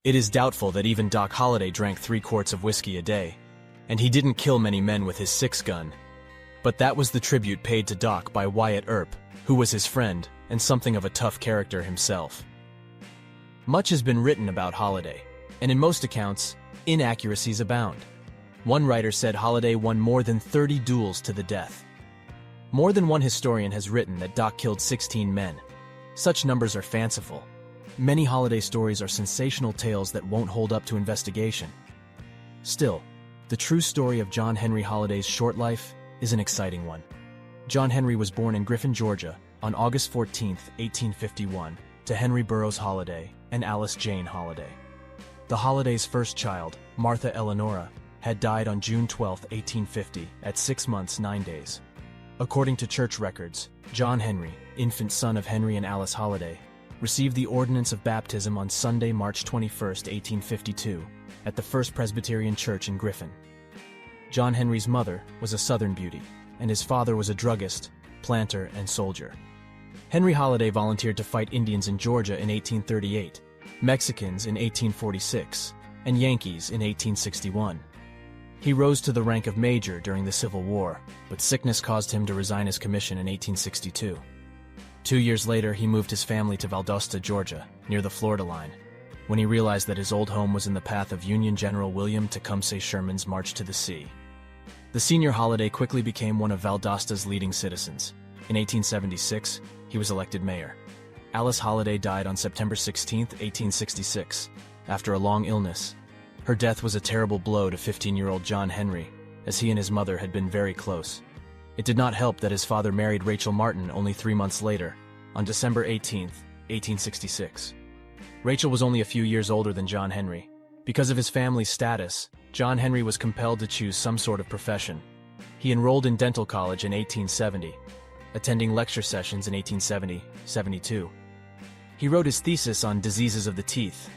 It is doubtful that even Doc Holliday drank 3 quarts of whiskey a day, and he didn't kill many men with his 6-gun. But that was the tribute paid to Doc by Wyatt Earp, who was his friend and something of a tough character himself. Much has been written about Holliday, and in most accounts, inaccuracies abound. One writer said Holliday won more than 30 duels to the death. More than one historian has written that Doc killed 16 men. Such numbers are fanciful. Many Holliday stories are sensational tales that won't hold up to investigation. Still, the true story of John Henry Holliday's short life is an exciting one. John Henry was born in Griffin, Georgia, on August 14, 1851, to Henry Burroughs Holliday and Alice Jane Holliday. The Holliday's first child, Martha Eleanora, had died on June 12, 1850, at 6 months 9 days. According to church records, John Henry, infant son of Henry and Alice Holliday, received the ordinance of baptism on Sunday, March 21, 1852, at the First Presbyterian Church in Griffin. John Henry's mother was a Southern beauty, and his father was a druggist, planter, and soldier. Henry Holliday volunteered to fight Indians in Georgia in 1838, Mexicans in 1846, and Yankees in 1861. He rose to the rank of major during the Civil War, but sickness caused him to resign his commission in 1862. 2 years later, he moved his family to Valdosta, Georgia, near the Florida line, when he realized that his old home was in the path of Union General William Tecumseh Sherman's March to the Sea. The senior Holliday quickly became one of Valdosta's leading citizens. In 1876, he was elected mayor. Alice Holliday died on September 16, 1866, after a long illness. Her death was a terrible blow to 15-year-old John Henry, as he and his mother had been very close. It did not help that his father married Rachel Martin only 3 months later, on December 18, 1866. Rachel was only a few years older than John Henry. Because of his family's status, John Henry was compelled to choose some sort of profession. He enrolled in dental college in 1870, attending lecture sessions in 1870-72. He wrote his thesis on diseases of the teeth.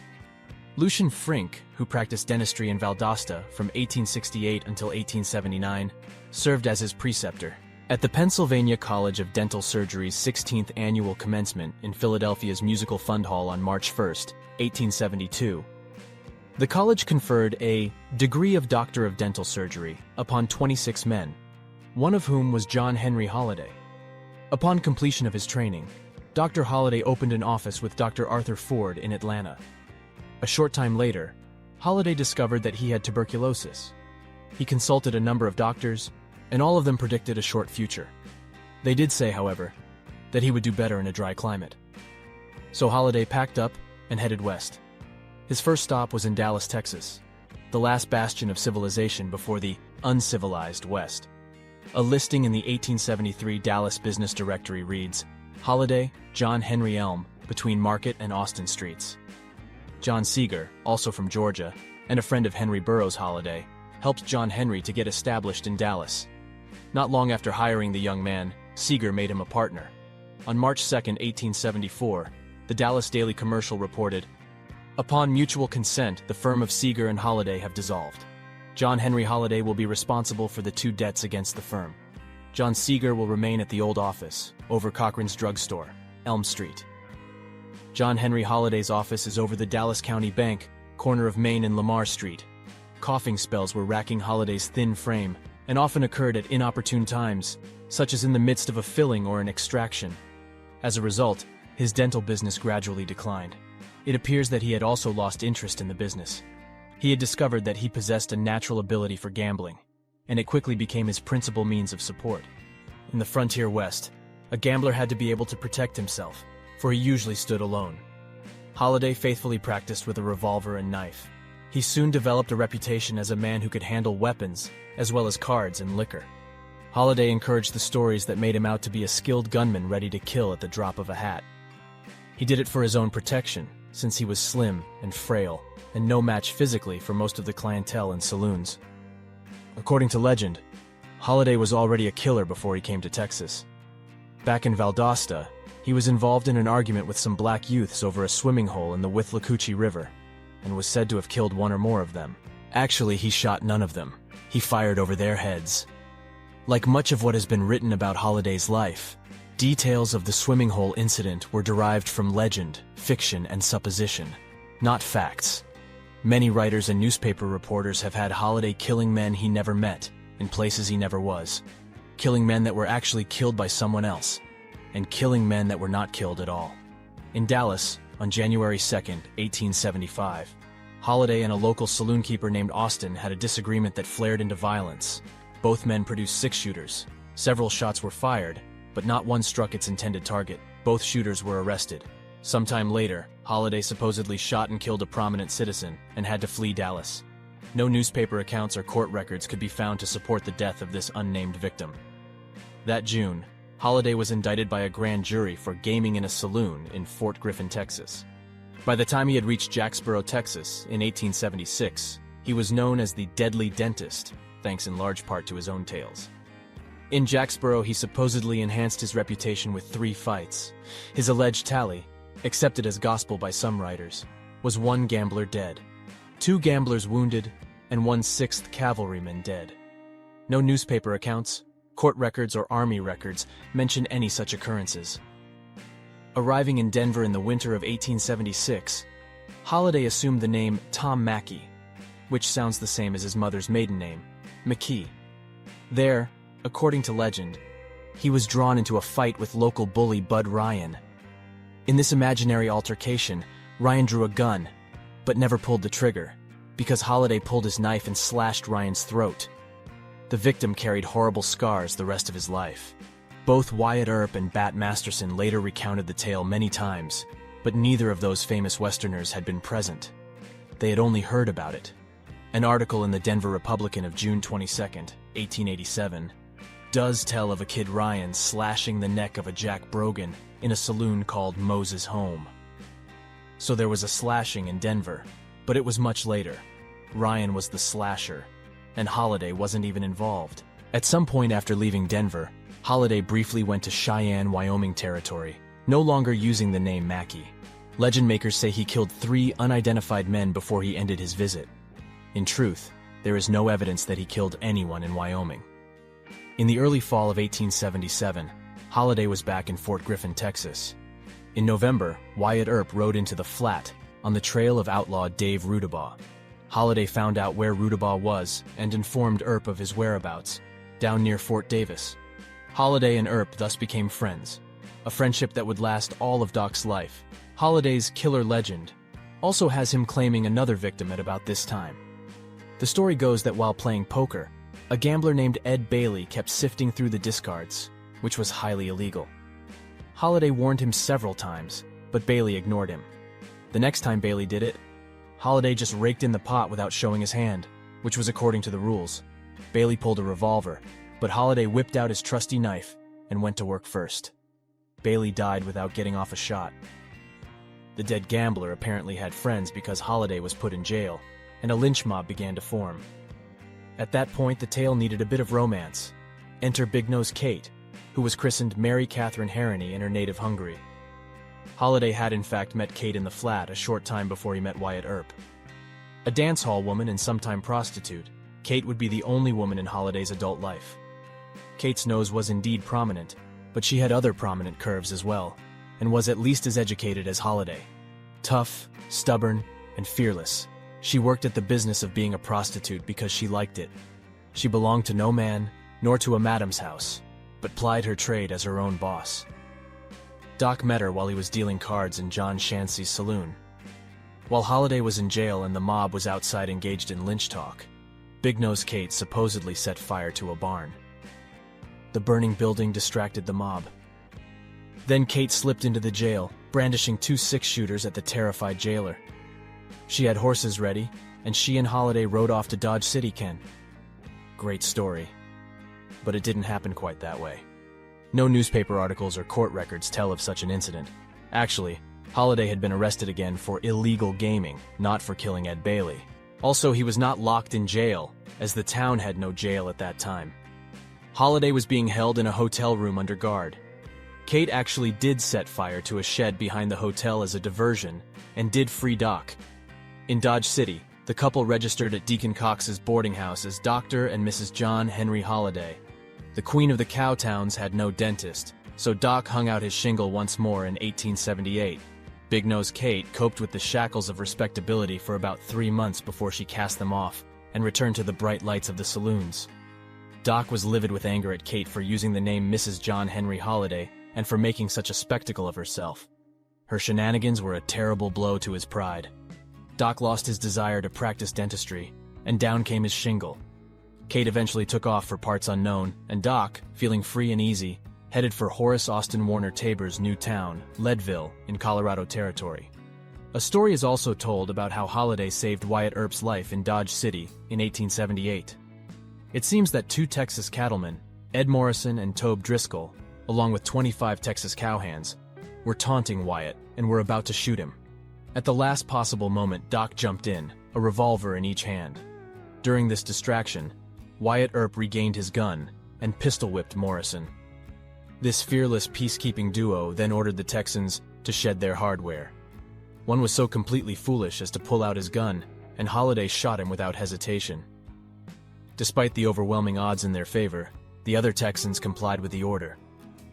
Lucian Frink, who practiced dentistry in Valdosta from 1868 until 1879, served as his preceptor. At the Pennsylvania College of Dental Surgery's 16th annual commencement in Philadelphia's Musical Fund Hall on March 1, 1872, the college conferred a degree of Doctor of Dental Surgery upon 26 men, one of whom was John Henry Holliday. Upon completion of his training, Dr. Holliday opened an office with Dr. Arthur Ford in Atlanta. A short time later, Holliday discovered that he had tuberculosis. He consulted a number of doctors, and all of them predicted a short future. They did say, however, that he would do better in a dry climate. So Holliday packed up and headed west. His first stop was in Dallas, Texas, the last bastion of civilization before the uncivilized West. A listing in the 1873 Dallas Business Directory reads, Holliday, John Henry Elm, between Market and Austin Streets. John Seeger, also from Georgia, and a friend of Henry Burroughs Holliday, helped John Henry to get established in Dallas. Not long after hiring the young man, Seeger made him a partner. On March 2, 1874, the Dallas Daily Commercial reported, upon mutual consent, the firm of Seeger and Holliday have dissolved. John Henry Holliday will be responsible for the 2 debts against the firm. John Seeger will remain at the old office, over Cochran's drugstore, Elm Street. John Henry Holliday's office is over the Dallas County Bank, corner of Main and Lamar Street. Coughing spells were racking Holliday's thin frame, and often occurred at inopportune times, such as in the midst of a filling or an extraction. As a result, his dental business gradually declined. It appears that he had also lost interest in the business. He had discovered that he possessed a natural ability for gambling, and it quickly became his principal means of support. In the frontier West, a gambler had to be able to protect himself, for he usually stood alone. Holliday faithfully practiced with a revolver and knife. He soon developed a reputation as a man who could handle weapons, as well as cards and liquor. Holliday encouraged the stories that made him out to be a skilled gunman ready to kill at the drop of a hat. He did it for his own protection, since he was slim and frail, and no match physically for most of the clientele in saloons. According to legend, Holliday was already a killer before he came to Texas. Back in Valdosta, he was involved in an argument with some black youths over a swimming hole in the Withlacoochee River, and was said to have killed 1 or more of them. Actually, he shot none of them. He fired over their heads. Like much of what has been written about Holliday's life, details of the swimming hole incident were derived from legend, fiction, and supposition, not facts. Many writers and newspaper reporters have had Holliday killing men he never met, in places he never was, killing men that were actually killed by someone else, and killing men that were not killed at all. In Dallas, on January 2nd, 1875, Holliday and a local saloon keeper named Austin had a disagreement that flared into violence. Both men produced six-shooters. Several shots were fired, but not one struck its intended target. Both shooters were arrested. Sometime later, Holliday supposedly shot and killed a prominent citizen and had to flee Dallas. No newspaper accounts or court records could be found to support the death of this unnamed victim. That June, Holliday was indicted by a grand jury for gaming in a saloon in Fort Griffin, Texas. By the time he had reached Jacksboro, Texas, in 1876, he was known as the Deadly Dentist, thanks in large part to his own tales. In Jacksboro, he supposedly enhanced his reputation with 3 fights. His alleged tally, accepted as gospel by some writers, was 1 gambler dead, 2 gamblers wounded, and 1 6th cavalryman dead. No newspaper accounts, court records, or army records mention any such occurrences. Arriving in Denver in the winter of 1876, Holliday assumed the name Tom Mackey, which sounds the same as his mother's maiden name, McKee. There, according to legend, he was drawn into a fight with local bully Bud Ryan. In this imaginary altercation, Ryan drew a gun, but never pulled the trigger, because Holliday pulled his knife and slashed Ryan's throat. The victim carried horrible scars the rest of his life. Both Wyatt Earp and Bat Masterson later recounted the tale many times, but neither of those famous Westerners had been present. They had only heard about it. An article in the Denver Republican of June 22, 1887, does tell of a Kid Ryan slashing the neck of a Jack Brogan in a saloon called Moses' Home. So there was a slashing in Denver, but it was much later. Ryan was the slasher, and Holliday wasn't even involved. At some point after leaving Denver, Holliday briefly went to Cheyenne, Wyoming territory, no longer using the name Mackey. Legend makers say he killed 3 unidentified men before he ended his visit. In truth, there is no evidence that he killed anyone in Wyoming. In the early fall of 1877, Holliday was back in Fort Griffin, Texas. In November, Wyatt Earp rode into the Flat on the trail of outlaw Dave Rudabaugh. Holliday found out where Rudabaugh was and informed Earp of his whereabouts, down near Fort Davis. Holliday and Earp thus became friends, a friendship that would last all of Doc's life. Holliday's killer legend also has him claiming another victim at about this time. The story goes that while playing poker, a gambler named Ed Bailey kept sifting through the discards, which was highly illegal. Holliday warned him several times, but Bailey ignored him. The next time Bailey did it, Holliday just raked in the pot without showing his hand, which was according to the rules. Bailey pulled a revolver, but Holliday whipped out his trusty knife and went to work first. Bailey died without getting off a shot. The dead gambler apparently had friends because Holliday was put in jail, and a lynch mob began to form. At that point, the tale needed a bit of romance. Enter Big Nose Kate, who was christened Mary Catherine Harrony in her native Hungary. Holliday had in fact met Kate in the Flat a short time before he met Wyatt Earp. A dance hall woman and sometime prostitute, Kate would be the only woman in Holliday's adult life. Kate's nose was indeed prominent, but she had other prominent curves as well, and was at least as educated as Holliday. Tough, stubborn, and fearless, she worked at the business of being a prostitute because she liked it. She belonged to no man, nor to a madam's house, but plied her trade as her own boss. Doc met her while he was dealing cards in John Shancy's saloon. While Holliday was in jail and the mob was outside engaged in lynch talk, Big Nose Kate supposedly set fire to a barn. The burning building distracted the mob. Then Kate slipped into the jail, brandishing 2 6-shooters at the terrified jailer. She had horses ready, and she and Holliday rode off to Dodge City, Ken. Great story. But it didn't happen quite that way. No newspaper articles or court records tell of such an incident. Actually, Holliday had been arrested again for illegal gaming, not for killing Ed Bailey. Also, he was not locked in jail, as the town had no jail at that time. Holliday was being held in a hotel room under guard. Kate actually did set fire to a shed behind the hotel as a diversion, and did free Doc. In Dodge City, the couple registered at Deacon Cox's boarding house as Dr. and Mrs. John Henry Holliday. The Queen of the Cowtowns had no dentist, so Doc hung out his shingle once more in 1878. Big Nose Kate coped with the shackles of respectability for about 3 months before she cast them off and returned to the bright lights of the saloons. Doc was livid with anger at Kate for using the name Mrs. John Henry Holliday and for making such a spectacle of herself. Her shenanigans were a terrible blow to his pride. Doc lost his desire to practice dentistry, and down came his shingle. Kate eventually took off for parts unknown, and Doc, feeling free and easy, headed for Horace Austin Warner Tabor's new town, Leadville, in Colorado Territory. A story is also told about how Holliday saved Wyatt Earp's life in Dodge City in 1878. It seems that 2 Texas cattlemen, Ed Morrison and Tobe Driscoll, along with 25 Texas cowhands, were taunting Wyatt and were about to shoot him. At the last possible moment, Doc jumped in, a revolver in each hand. During this distraction, Wyatt Earp regained his gun and pistol-whipped Morrison. This fearless peacekeeping duo then ordered the Texans to shed their hardware. One was so completely foolish as to pull out his gun, and Holliday shot him without hesitation. Despite the overwhelming odds in their favor, the other Texans complied with the order.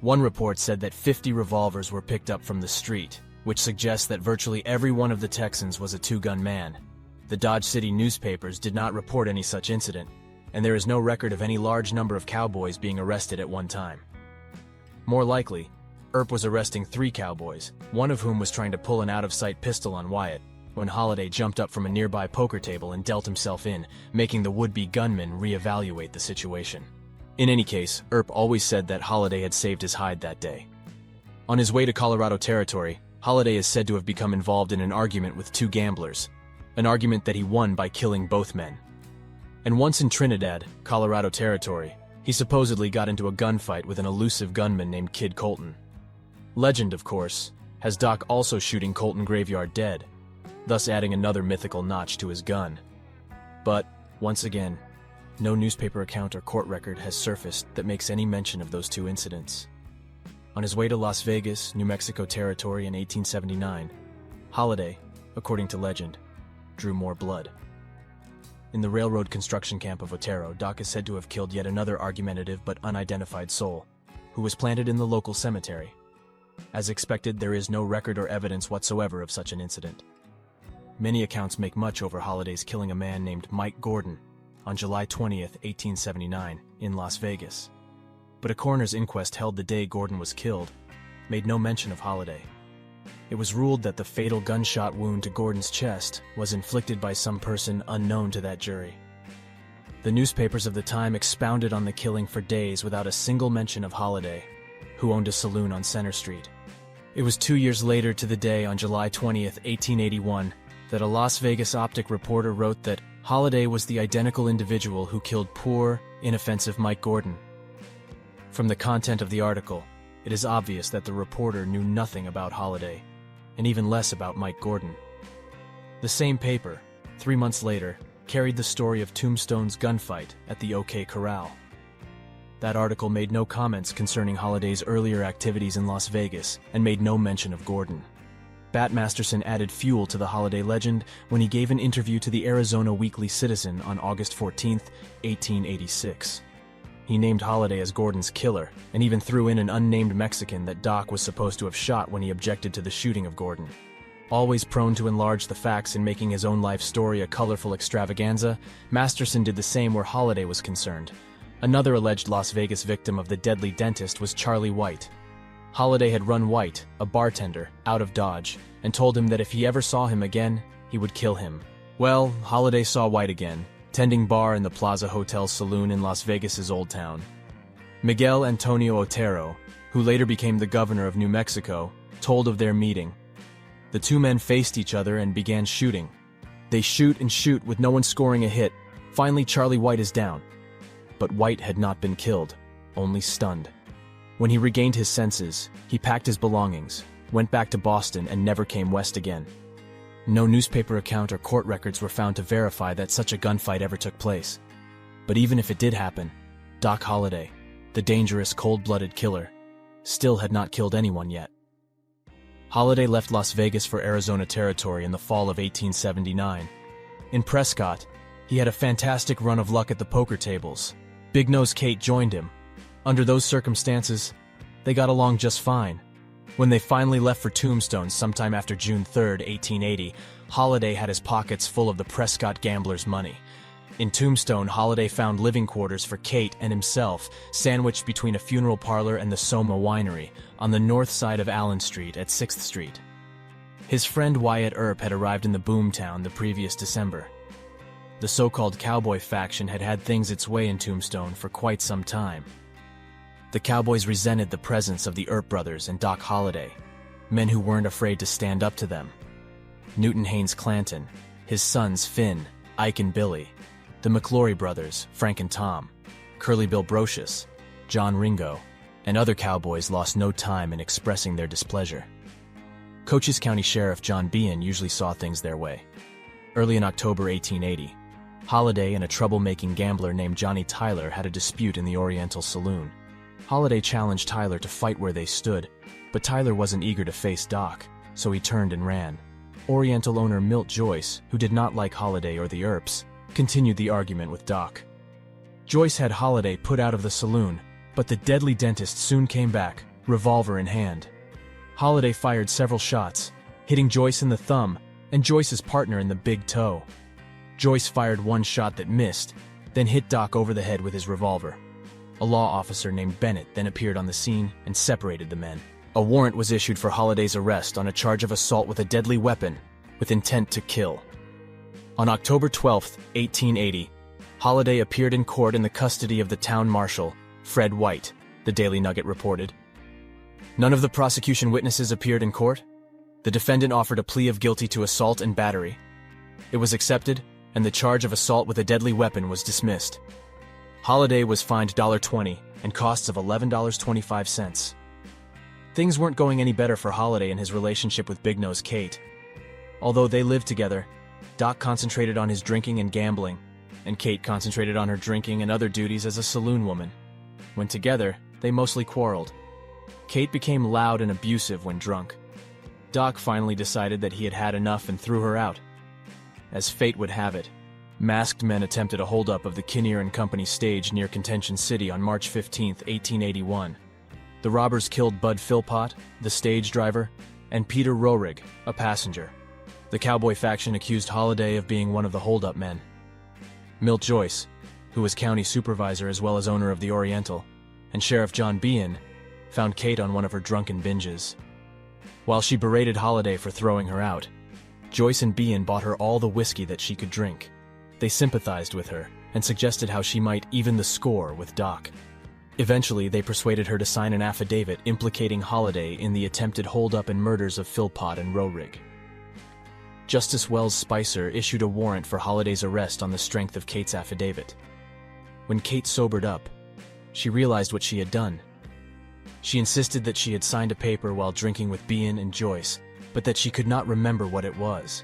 One report said that 50 revolvers were picked up from the street, which suggests that virtually every one of the Texans was a 2-gun man. The Dodge City newspapers did not report any such incident, and there is no record of any large number of cowboys being arrested at one time. More likely, Earp was arresting 3 cowboys, one of whom was trying to pull an out-of-sight pistol on Wyatt, when Holliday jumped up from a nearby poker table and dealt himself in, making the would-be gunman reevaluate the situation. In any case, Earp always said that Holliday had saved his hide that day. On his way to Colorado Territory, Holliday is said to have become involved in an argument with 2 gamblers, an argument that he won by killing both men. And once in Trinidad, Colorado Territory, he supposedly got into a gunfight with an elusive gunman named Kid Colton. Legend, of course, has Doc also shooting Colton Graveyard dead, thus adding another mythical notch to his gun. But, once again, no newspaper account or court record has surfaced that makes any mention of those 2 incidents. On his way to Las Vegas, New Mexico Territory in 1879, Holliday, according to legend, drew more blood. In the railroad construction camp of Otero, Doc is said to have killed yet another argumentative but unidentified soul, who was planted in the local cemetery. As expected, there is no record or evidence whatsoever of such an incident. Many accounts make much over Holliday's killing a man named Mike Gordon on July 20th, 1879, in Las Vegas. But a coroner's inquest held the day Gordon was killed made no mention of Holliday. It was ruled that the fatal gunshot wound to Gordon's chest was inflicted by some person unknown to that jury. The newspapers of the time expounded on the killing for days without a single mention of Holliday, who owned a saloon on Center Street. It was 2 years later to the day on July 20th, 1881, that a Las Vegas Optic reporter wrote that Holliday was the identical individual who killed poor, inoffensive Mike Gordon. From the content of the article, it is obvious that the reporter knew nothing about Holliday, and even less about Mike Gordon. The same paper, 3 months later, carried the story of Tombstone's gunfight at the OK Corral. That article made no comments concerning Holliday's earlier activities in Las Vegas and made no mention of Gordon. Bat Masterson added fuel to the Holliday legend when he gave an interview to the Arizona Weekly Citizen on August 14, 1886. He named Holliday as Gordon's killer, and even threw in an unnamed Mexican that Doc was supposed to have shot when he objected to the shooting of Gordon. Always prone to enlarge the facts in making his own life story a colorful extravaganza, Masterson did the same where Holliday was concerned. Another alleged Las Vegas victim of the deadly dentist was Charlie White. Holliday had run White, a bartender, out of Dodge, and told him that if he ever saw him again, he would kill him. Well, Holliday saw White again, tending bar in the Plaza Hotel saloon in Las Vegas's Old Town. Miguel Antonio Otero, who later became the governor of New Mexico, told of their meeting. The 2 men faced each other and began shooting. They shoot and shoot with no one scoring a hit. Finally, Charlie White is down. But White had not been killed, only stunned. When he regained his senses, he packed his belongings, went back to Boston, and never came west again. No newspaper account or court records were found to verify that such a gunfight ever took place. But even if it did happen, Doc Holliday, the dangerous, cold-blooded killer, still had not killed anyone yet. Holliday left Las Vegas for Arizona Territory in the fall of 1879. In Prescott, he had a fantastic run of luck at the poker tables. Big Nose Kate joined him. Under those circumstances, they got along just fine. When they finally left for Tombstone sometime after June 3, 1880, Holliday had his pockets full of the Prescott gamblers' money. In Tombstone, Holliday found living quarters for Kate and himself, sandwiched between a funeral parlor and the Soma Winery, on the north side of Allen Street at 6th Street. His friend Wyatt Earp had arrived in the boomtown the previous December. The so-called cowboy faction had had things its way in Tombstone for quite some time. The cowboys resented the presence of the Earp brothers and Doc Holliday, men who weren't afraid to stand up to them. Newton Haynes Clanton, his sons Finn, Ike and Billy, the McClory brothers, Frank and Tom, Curly Bill Brocious, John Ringo, and other cowboys lost no time in expressing their displeasure. Cochise County Sheriff John Behan usually saw things their way. Early in October 1880, Holliday and a troublemaking gambler named Johnny Tyler had a dispute in the Oriental Saloon. Holliday challenged Tyler to fight where they stood, but Tyler wasn't eager to face Doc, so he turned and ran. Oriental owner Milt Joyce, who did not like Holliday or the Earps, continued the argument with Doc. Joyce had Holliday put out of the saloon, but the deadly dentist soon came back, revolver in hand. Holliday fired several shots, hitting Joyce in the thumb and Joyce's partner in the big toe. Joyce fired one shot that missed, then hit Doc over the head with his revolver. A law officer named Bennett then appeared on the scene and separated the men. A warrant was issued for Holliday's arrest on a charge of assault with a deadly weapon, with intent to kill. On October 12, 1880, Holliday appeared in court in the custody of the town marshal, Fred White, the Daily Nugget reported. None of the prosecution witnesses appeared in court. The defendant offered a plea of guilty to assault and battery. It was accepted, and the charge of assault with a deadly weapon was dismissed. Holliday was fined $20 and costs of $11.25. Things weren't going any better for Holliday in his relationship with Big Nose Kate. Although they lived together, Doc concentrated on his drinking and gambling, and Kate concentrated on her drinking and other duties as a saloon woman. When together, they mostly quarreled. Kate became loud and abusive when drunk. Doc finally decided that he had had enough and threw her out. As fate would have it, masked men attempted a holdup of the Kinnear and Company stage near Contention City on March 15, 1881. The robbers killed Bud Philpott, the stage driver, and Peter Roerig, a passenger. The cowboy faction accused Holliday of being one of the holdup men. Milt Joyce, who was county supervisor as well as owner of the Oriental, and Sheriff John Behan, found Kate on one of her drunken binges. While she berated Holliday for throwing her out, Joyce and Behan bought her all the whiskey that she could drink. They sympathized with her and suggested how she might even the score with Doc. Eventually, they persuaded her to sign an affidavit implicating Holliday in the attempted holdup and murders of Philpott and Roerig. Justice Wells Spicer issued a warrant for Holliday's arrest on the strength of Kate's affidavit. When Kate sobered up, she realized what she had done. She insisted that she had signed a paper while drinking with Behan and Joyce, but that she could not remember what it was.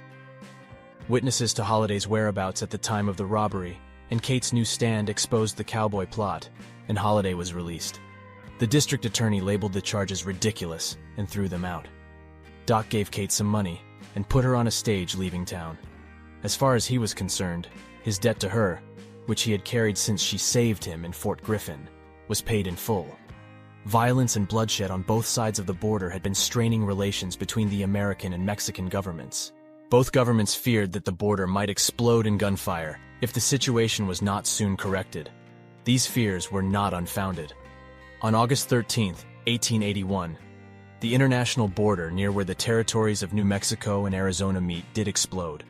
Witnesses to Holliday's whereabouts at the time of the robbery and Kate's new stand exposed the cowboy plot, and Holliday was released. The district attorney labeled the charges ridiculous and threw them out. Doc gave Kate some money and put her on a stage leaving town. As far as he was concerned, his debt to her, which he had carried since she saved him in Fort Griffin, was paid in full. Violence and bloodshed on both sides of the border had been straining relations between the American and Mexican governments. Both governments feared that the border might explode in gunfire if the situation was not soon corrected. These fears were not unfounded. On August 13, 1881, the international border near where the territories of New Mexico and Arizona meet did explode.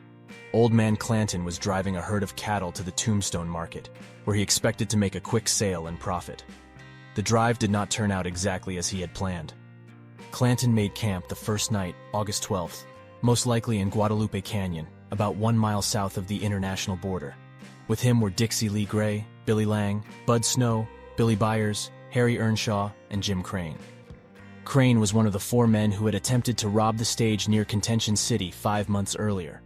Old Man Clanton was driving a herd of cattle to the Tombstone market, where he expected to make a quick sale and profit. The drive did not turn out exactly as he had planned. Clanton made camp the first night, August 12th, most likely in Guadalupe Canyon, about 1 mile south of the international border. With him were Dixie Lee Gray, Billy Lang, Bud Snow, Billy Byers, Harry Earnshaw, and Jim Crane. Crane was one of the 4 men who had attempted to rob the stage near Contention City 5 months earlier.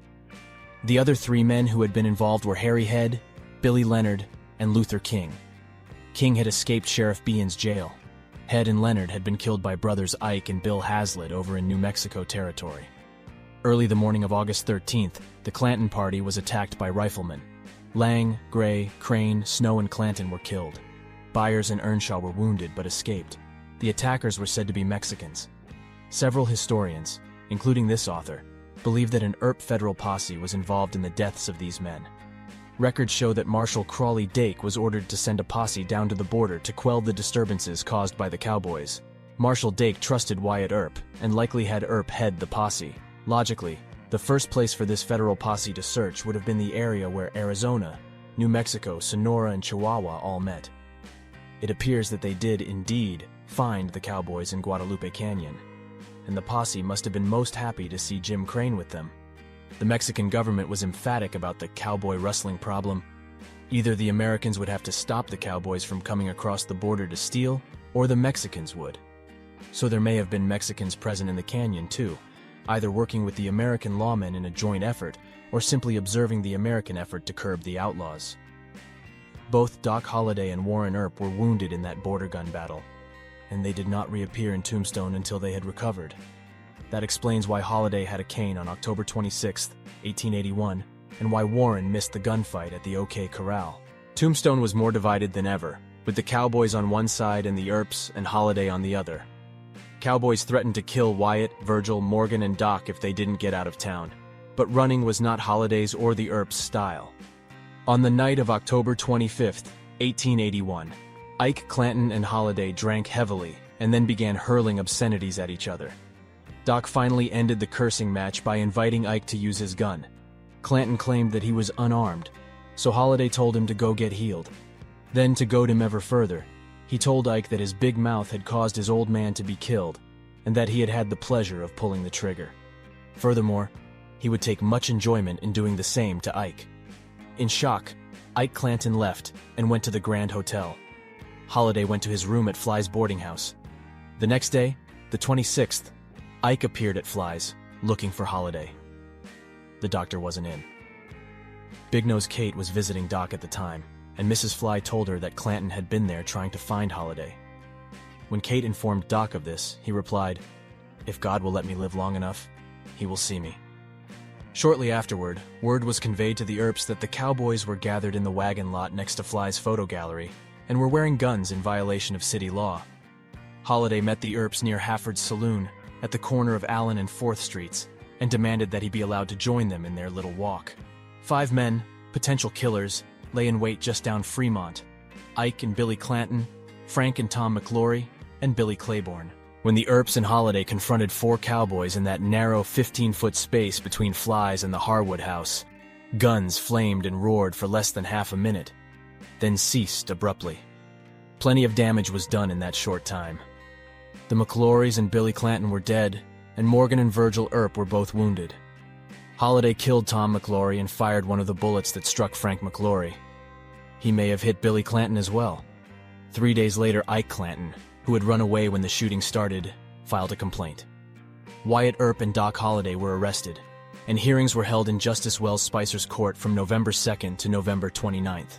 The other 3 men who had been involved were Harry Head, Billy Leonard, and Luther King. King had escaped Sheriff Behan's jail. Head and Leonard had been killed by brothers Ike and Bill Hazlitt over in New Mexico territory. Early the morning of August 13th, the Clanton party was attacked by riflemen. Lang, Gray, Crane, Snow, and Clanton were killed. Byers and Earnshaw were wounded but escaped. The attackers were said to be Mexicans. Several historians, including this author, believe that an Earp federal posse was involved in the deaths of these men. Records show that Marshal Crawley Dake was ordered to send a posse down to the border to quell the disturbances caused by the cowboys. Marshal Dake trusted Wyatt Earp and likely had Earp head the posse. Logically, the first place for this federal posse to search would have been the area where Arizona, New Mexico, Sonora, and Chihuahua all met. It appears that they did indeed find the cowboys in Guadalupe Canyon, and the posse must have been most happy to see Jim Crane with them. The Mexican government was emphatic about the cowboy rustling problem. Either the Americans would have to stop the cowboys from coming across the border to steal, or the Mexicans would. So there may have been Mexicans present in the canyon too, either working with the American lawmen in a joint effort, or simply observing the American effort to curb the outlaws. Both Doc Holliday and Warren Earp were wounded in that border gun battle, and they did not reappear in Tombstone until they had recovered. That explains why Holliday had a cane on October 26, 1881, and why Warren missed the gunfight at the OK Corral. Tombstone was more divided than ever, with the cowboys on one side and the Earps and Holliday on the other. Cowboys threatened to kill Wyatt, Virgil, Morgan, and Doc if they didn't get out of town, but running was not Holliday's or the Earps' style. On the night of October 25, 1881, Ike Clanton and Holliday drank heavily and then began hurling obscenities at each other. Doc finally ended the cursing match by inviting Ike to use his gun. Clanton claimed that he was unarmed, so Holliday told him to go get healed. Then, to goad him ever further, he told Ike that his big mouth had caused his old man to be killed, and that he had had the pleasure of pulling the trigger. Furthermore, he would take much enjoyment in doing the same to Ike. In shock, Ike Clanton left and went to the Grand Hotel. Holliday went to his room at Fly's boarding house. The next day, the 26th, Ike appeared at Fly's, looking for Holliday. The doctor wasn't in. Big Nose Kate was visiting Doc at the time, and Mrs. Fly told her that Clanton had been there trying to find Holliday. When Kate informed Doc of this, he replied, "If God will let me live long enough, he will see me." Shortly afterward, word was conveyed to the Earps that the cowboys were gathered in the wagon lot next to Fly's photo gallery and were wearing guns in violation of city law. Holliday met the Earps near Hafford's Saloon at the corner of Allen and 4th Streets and demanded that he be allowed to join them in their little walk. 5 men, potential killers, lay in wait just down Fremont: Ike and Billy Clanton, Frank and Tom McLaury, and Billy Claiborne. When the Earps and Holliday confronted 4 cowboys in that narrow 15-foot space between Fly's and the Harwood house, guns flamed and roared for less than half a minute, then ceased abruptly. Plenty of damage was done in that short time. The McLaurys and Billy Clanton were dead, and Morgan and Virgil Earp were both wounded. Holliday killed Tom McLaury and fired one of the bullets that struck Frank McLaury. He may have hit Billy Clanton as well. 3 days later, Ike Clanton, who had run away when the shooting started, filed a complaint. Wyatt Earp and Doc Holliday were arrested, and hearings were held in Justice Wells Spicer's court from November 2nd to November 29th.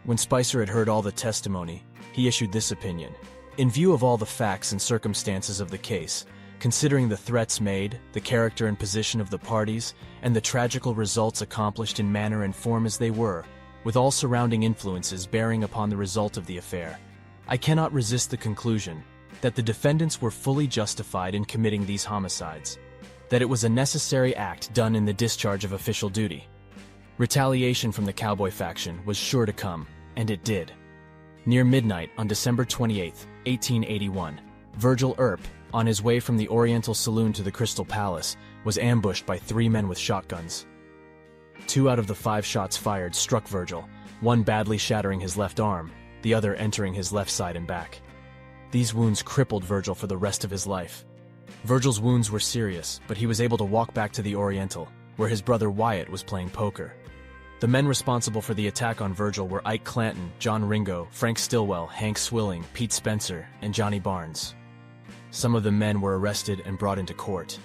When Spicer had heard all the testimony, he issued this opinion: "In view of all the facts and circumstances of the case, considering the threats made, the character and position of the parties, and the tragical results accomplished in manner and form as they were, with all surrounding influences bearing upon the result of the affair, I cannot resist the conclusion that the defendants were fully justified in committing these homicides, that it was a necessary act done in the discharge of official duty. Retaliation from the cowboy faction was sure to come, and it did." Near midnight on December 28, 1881, Virgil Earp, on his way from the Oriental Saloon to the Crystal Palace, was ambushed by 3 men with shotguns. 2 out of the 5 shots fired struck Virgil, one badly shattering his left arm, the other entering his left side and back. These wounds crippled Virgil for the rest of his life. Virgil's wounds were serious, but he was able to walk back to the Oriental, where his brother Wyatt was playing poker. The men responsible for the attack on Virgil were Ike Clanton, John Ringo, Frank Stillwell, Hank Swilling, Pete Spencer, and Johnny Barnes. Some of the men were arrested and brought into court.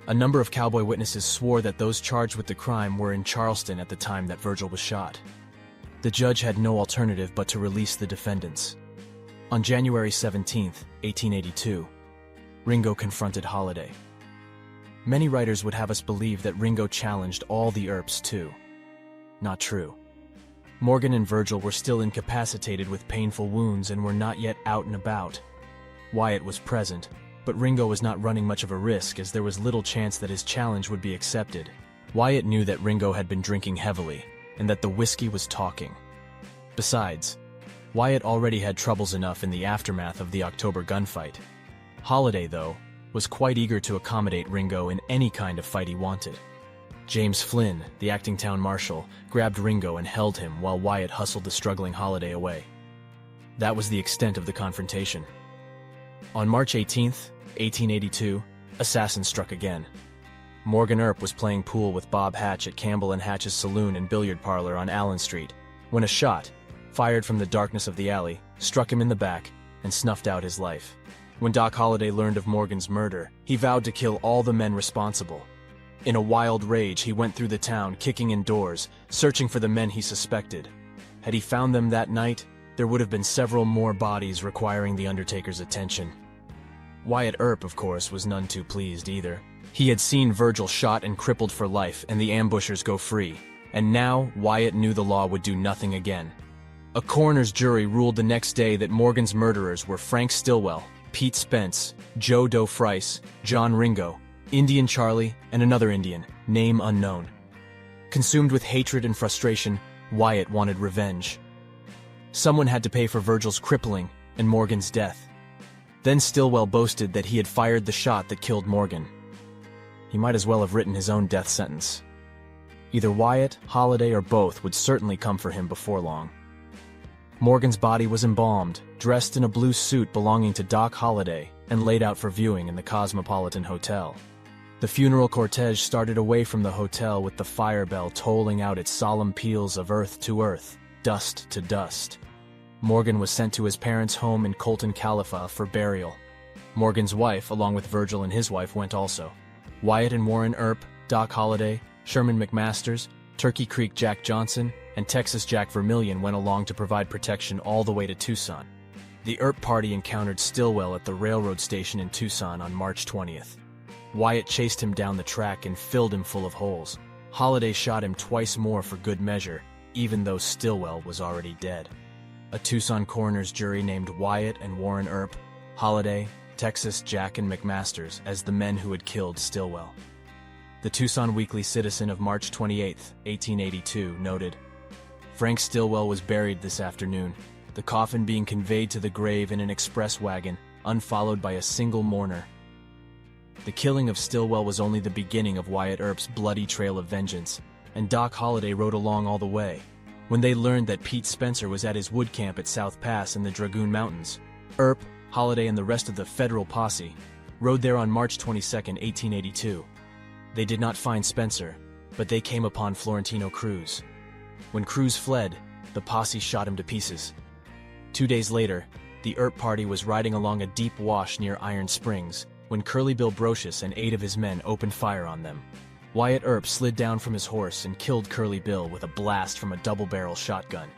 A number of cowboy witnesses swore that those charged with the crime were in Charleston at the time that Virgil was shot. The judge had no alternative but to release the defendants. On January 17, 1882, Ringo confronted Holliday. Many writers would have us believe that Ringo challenged all the Earps too. Not true. Morgan and Virgil were still incapacitated with painful wounds and were not yet out and about. Wyatt was present, But Ringo was not running much of a risk, as there was little chance that his challenge would be accepted. Wyatt knew that Ringo had been drinking heavily, and that the whiskey was talking. Besides, Wyatt already had troubles enough in the aftermath of the October gunfight. Holliday, though, was quite eager to accommodate Ringo in any kind of fight he wanted. James Flynn, the acting town marshal, grabbed Ringo and held him while Wyatt hustled the struggling Holliday away. That was the extent of the confrontation. On March 18, 1882, assassins struck again. Morgan Earp was playing pool with Bob Hatch at Campbell and Hatch's saloon and billiard parlor on Allen Street, when a shot, fired from the darkness of the alley, struck him in the back and snuffed out his life. When Doc Holliday learned of Morgan's murder, he vowed to kill all the men responsible. In a wild rage, he went through the town, kicking in doors, searching for the men he suspected. Had he found them that night, there would have been several more bodies requiring the Undertaker's attention. Wyatt Earp, of course, was none too pleased either. He had seen Virgil shot and crippled for life and the ambushers go free, and now Wyatt knew the law would do nothing again. A coroner's jury ruled the next day that Morgan's murderers were Frank Stillwell, Pete Spence, Joe Doe Frice, John Ringo, Indian Charlie, and another Indian, name unknown. Consumed with hatred and frustration, Wyatt wanted revenge. Someone had to pay for Virgil's crippling and Morgan's death. Then Stillwell boasted that he had fired the shot that killed Morgan. He might as well have written his own death sentence. Either Wyatt, Holliday, or both would certainly come for him before long. Morgan's body was embalmed, dressed in a blue suit belonging to Doc Holliday, and laid out for viewing in the Cosmopolitan Hotel. The funeral cortege started away from the hotel with the fire bell tolling out its solemn peals of earth to earth, dust to dust. Morgan was sent to his parents' home in Colton, California for burial. Morgan's wife, along with Virgil and his wife, went also. Wyatt and Warren Earp, Doc Holliday, Sherman McMasters, Turkey Creek Jack Johnson, and Texas Jack Vermillion went along to provide protection all the way to Tucson. The Earp party encountered Stillwell at the railroad station in Tucson on March 20th. Wyatt chased him down the track and filled him full of holes. Holliday shot him twice more for good measure, even though Stillwell was already dead. A Tucson coroner's jury named Wyatt and Warren Earp, Holliday, Texas Jack, and McMasters as the men who had killed Stillwell. The Tucson Weekly Citizen of March 28, 1882, noted, "Frank Stillwell was buried this afternoon, the coffin being conveyed to the grave in an express wagon, unfollowed by a single mourner." The killing of Stillwell was only the beginning of Wyatt Earp's bloody trail of vengeance, and Doc Holliday rode along all the way. When they learned that Pete Spencer was at his wood camp at South Pass in the Dragoon Mountains, Earp, Holliday, and the rest of the federal posse rode there on March 22, 1882. They did not find Spencer, but they came upon Florentino Cruz. When Cruz fled, the posse shot him to pieces. 2 days later, the Earp party was riding along a deep wash near Iron Springs when Curly Bill Brocious and 8 of his men opened fire on them. Wyatt Earp slid down from his horse and killed Curly Bill with a blast from a double-barrel shotgun.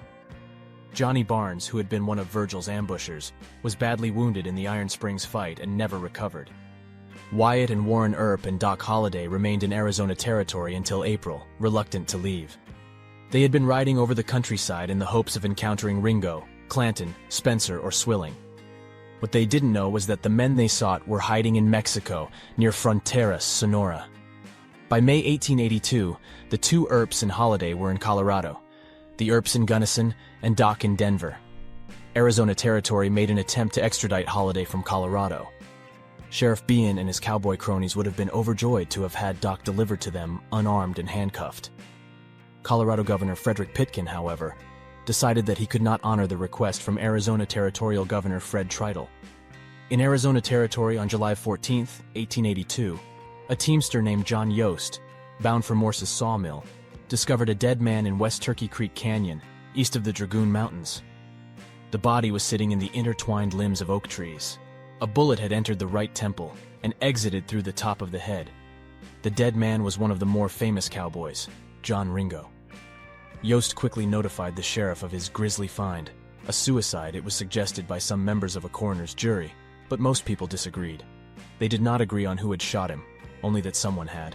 Johnny Barnes, who had been one of Virgil's ambushers, was badly wounded in the Iron Springs fight and never recovered. Wyatt and Warren Earp and Doc Holliday remained in Arizona Territory until April, reluctant to leave. They had been riding over the countryside in the hopes of encountering Ringo, Clanton, Spencer, or Swilling. What they didn't know was that the men they sought were hiding in Mexico, near Fronteras, Sonora. By May 1882, the 2 Earps and Holliday were in Colorado, the Earps in Gunnison and Doc in Denver. Arizona Territory made an attempt to extradite Holliday from Colorado. Sheriff Bean and his cowboy cronies would have been overjoyed to have had Doc delivered to them unarmed and handcuffed. Colorado Governor Frederick Pitkin, however, decided that he could not honor the request from Arizona Territorial Governor Fred Tritle. In Arizona Territory on July 14, 1882, a teamster named John Yost, bound for Morse's sawmill, discovered a dead man in West Turkey Creek Canyon, east of the Dragoon Mountains. The body was sitting in the intertwined limbs of oak trees. A bullet had entered the right temple and exited through the top of the head. The dead man was one of the more famous cowboys, John Ringo. Yost quickly notified the sheriff of his grisly find, a suicide, it was suggested by some members of a coroner's jury, but most people disagreed. They did not agree on who had shot him, only that someone had.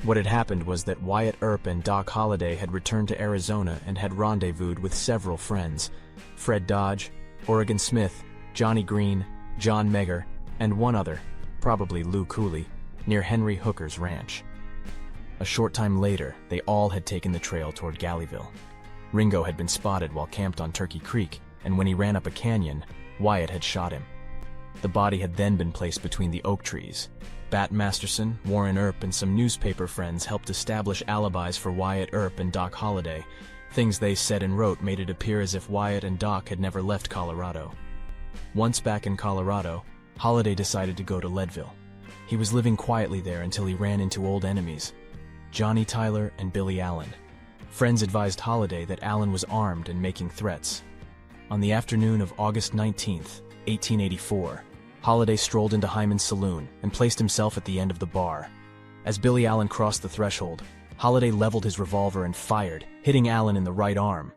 What had happened was that Wyatt Earp and Doc Holliday had returned to Arizona and had rendezvoused with several friends: Fred Dodge, Oregon Smith, Johnny Green, John Megger, and one other, probably Lou Cooley, near Henry Hooker's ranch. A short time later, they all had taken the trail toward Gallyville. Ringo had been spotted while camped on Turkey Creek, and when he ran up a canyon, Wyatt had shot him. The body had then been placed between the oak trees. Bat Masterson, Warren Earp, and some newspaper friends helped establish alibis for Wyatt Earp and Doc Holliday. Things they said and wrote made it appear as if Wyatt and Doc had never left Colorado. Once back in Colorado, Holliday decided to go to Leadville. He was living quietly there until he ran into old enemies, Johnny Tyler and Billy Allen. Friends advised Holliday that Allen was armed and making threats. On the afternoon of August 19, 1884, Holliday strolled into Hyman's saloon and placed himself at the end of the bar. As Billy Allen crossed the threshold, Holliday leveled his revolver and fired, hitting Allen in the right arm.